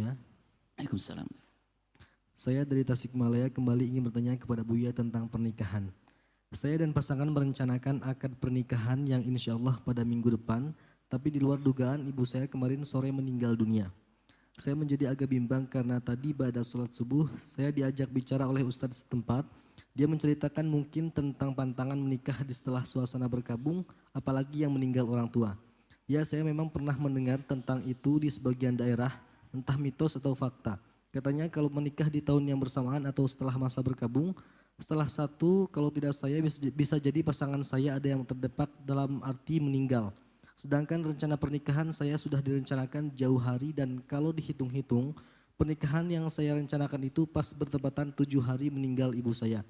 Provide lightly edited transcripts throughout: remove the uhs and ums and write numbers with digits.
Buya. Waalaikumsalam. Saya dari Tasikmalaya kembali ingin bertanya kepada Buya tentang pernikahan. Saya dan pasangan merencanakan akad pernikahan yang insya Allah pada minggu depan, tapi di luar dugaan ibu saya kemarin sore meninggal dunia. Saya menjadi agak bimbang karena tadi pada sholat subuh saya diajak bicara oleh ustadz setempat. Dia menceritakan mungkin tentang pantangan menikah di setelah suasana berkabung, apalagi yang meninggal orang tua. Ya, saya memang pernah mendengar tentang itu di sebagian daerah, entah mitos atau fakta. Katanya kalau menikah di tahun yang bersamaan atau setelah masa berkabung, setelah satu kalau tidak saya bisa jadi pasangan saya ada yang terdepak dalam arti meninggal. Sedangkan rencana pernikahan saya sudah direncanakan jauh hari dan kalau dihitung-hitung, pernikahan yang saya rencanakan itu pas bertepatan 7 hari meninggal ibu saya.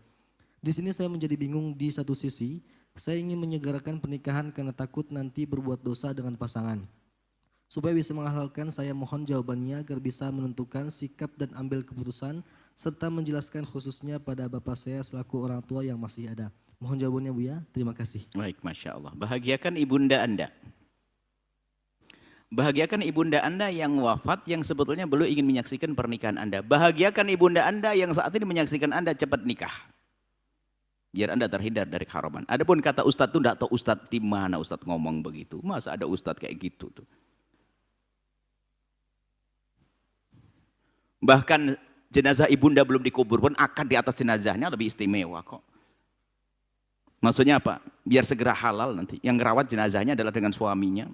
Di sini saya menjadi bingung di satu sisi, saya ingin menyegerakan pernikahan karena takut nanti berbuat dosa dengan pasangan. Supaya bisa menghalalkan, saya mohon jawabannya agar bisa menentukan sikap dan ambil keputusan serta menjelaskan khususnya pada bapak saya selaku orang tua yang masih ada. Mohon jawabannya Buya, terima kasih. Baik, Masya Allah. Bahagiakan ibunda Anda. Bahagiakan ibunda Anda yang wafat yang sebetulnya belum ingin menyaksikan pernikahan Anda. Bahagiakan ibunda Anda yang saat ini menyaksikan Anda cepat nikah. Biar Anda terhindar dari keharaman. Adapun kata ustadz itu tidak tahu ustadz di mana ustadz ngomong begitu. Masa ada ustadz kayak gitu tuh. Bahkan jenazah ibunda belum dikubur pun akad di atas jenazahnya lebih istimewa kok. Maksudnya apa? Biar segera halal nanti. Yang ngerawat jenazahnya adalah dengan suaminya.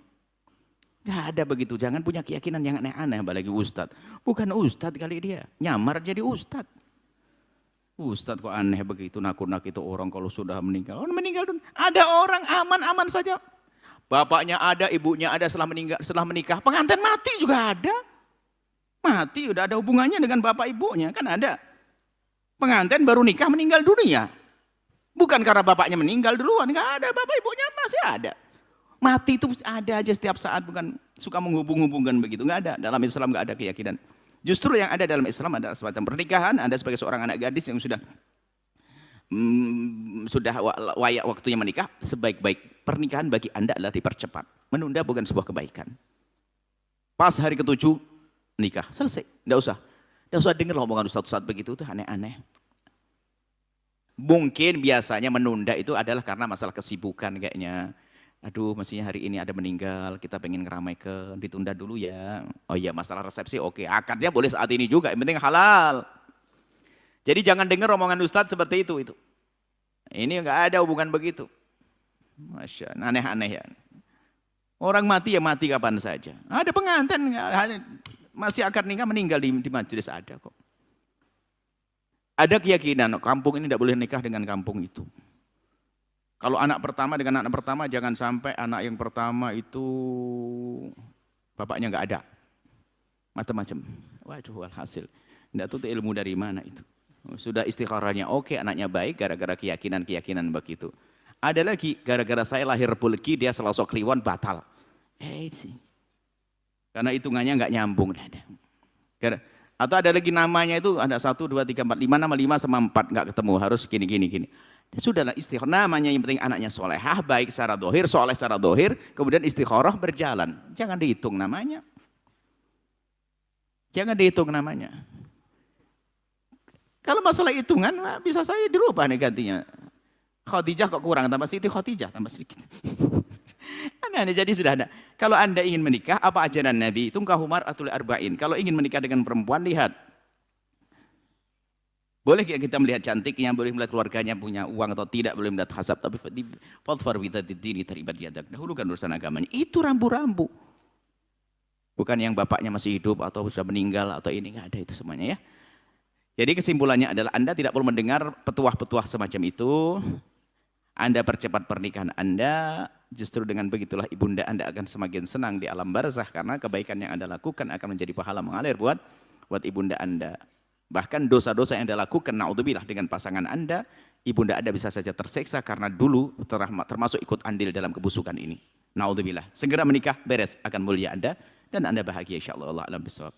Gak ada begitu. Jangan punya keyakinan yang aneh-aneh apalagi ustadz. Bukan ustadz kali dia. Nyamar jadi ustadz. Ustadz kok aneh begitu. Nakut-nakut itu orang kalau sudah meninggal. Oh, meninggal dulu. Ada orang aman-aman saja. Bapaknya ada, ibunya ada setelah menikah. Pengantin mati juga ada. Mati udah ada hubungannya dengan bapak ibunya kan ada. Pengantin baru nikah meninggal dunia. Bukan karena bapaknya meninggal duluan, nggak ada, bapak ibunya masih ada. Mati itu ada aja setiap saat, bukan suka menghubung-hubungkan begitu, nggak ada. Dalam Islam nggak ada keyakinan. Justru yang ada dalam Islam adalah semacam pernikahan. Anda sebagai seorang anak gadis yang sudah wayak waktunya menikah, sebaik-baik pernikahan bagi Anda adalah dipercepat. Menunda bukan sebuah kebaikan. Pas hari ke-7 nikah, selesai, enggak usah dengar omongan ustadz-ustadz begitu, itu aneh-aneh. Mungkin biasanya menunda itu adalah karena masalah kesibukan kayaknya. Aduh, mestinya hari ini ada meninggal, kita pengen ngeramaikan, ditunda dulu ya. Oh iya, masalah resepsi oke, akadnya boleh saat ini juga, yang penting halal. Jadi jangan dengar omongan ustadz seperti itu. Ini enggak ada hubungan begitu. Masya Allah, aneh-aneh ya. Orang mati ya mati kapan saja. Ada pengantin, masih akad nikah meninggal di majelis ada kok. Ada keyakinan kampung ini tidak boleh nikah dengan kampung itu. Kalau anak pertama dengan anak pertama jangan sampai anak yang pertama itu bapaknya nggak ada. Macam-macam. Waduh, alhasil. Tidak tahu ilmu dari mana itu. Sudah istikharahnya oke, anaknya baik gara-gara keyakinan-keyakinan begitu. Ada lagi gara-gara saya lahir bulki dia selosok kliwon batal. Sih. Karena hitungannya nggak nyambung. Atau ada lagi namanya itu ada 1, 2, 3, 4, 5 nama 5 sama 4 nggak ketemu harus gini. Sudahlah istikharah namanya yang penting anaknya solehah baik secara dohir, soleh secara dohir, kemudian istikharah berjalan. Jangan dihitung namanya. Jangan dihitung namanya. Kalau masalah hitungan bisa saya dirubah nih gantinya. Khadijah kok kurang tambah Siti Khadijah tambah sedikit. Aneh, jadi sudah ada. Kalau Anda ingin menikah, apa ajaran Nabi? Tungkahu mar'atul arba'in. Kalau ingin menikah dengan perempuan, lihat. Boleh kita melihat cantiknya, boleh melihat keluarganya punya uang atau tidak, boleh melihat hasab. Tapi fadfar bidadidini taribat yadak. Dahulukan urusan agamanya. Itu rambu-rambu. Bukan yang bapaknya masih hidup atau sudah meninggal atau ini. Nggak ada itu semuanya ya. Jadi kesimpulannya adalah Anda tidak perlu mendengar petuah-petuah semacam itu. Anda percepat pernikahan Anda, justru dengan begitulah ibunda Anda akan semakin senang di alam barzakh karena kebaikan yang Anda lakukan akan menjadi pahala mengalir buat ibunda Anda. Bahkan dosa-dosa yang Anda lakukan, naudzubillah dengan pasangan Anda, ibunda Anda bisa saja tersiksa karena dulu termasuk ikut andil dalam kebusukan ini. Naudzubillah. Segera menikah, beres, akan mulia Anda dan Anda bahagia insyaallah. Wallahu a'lam bishawab.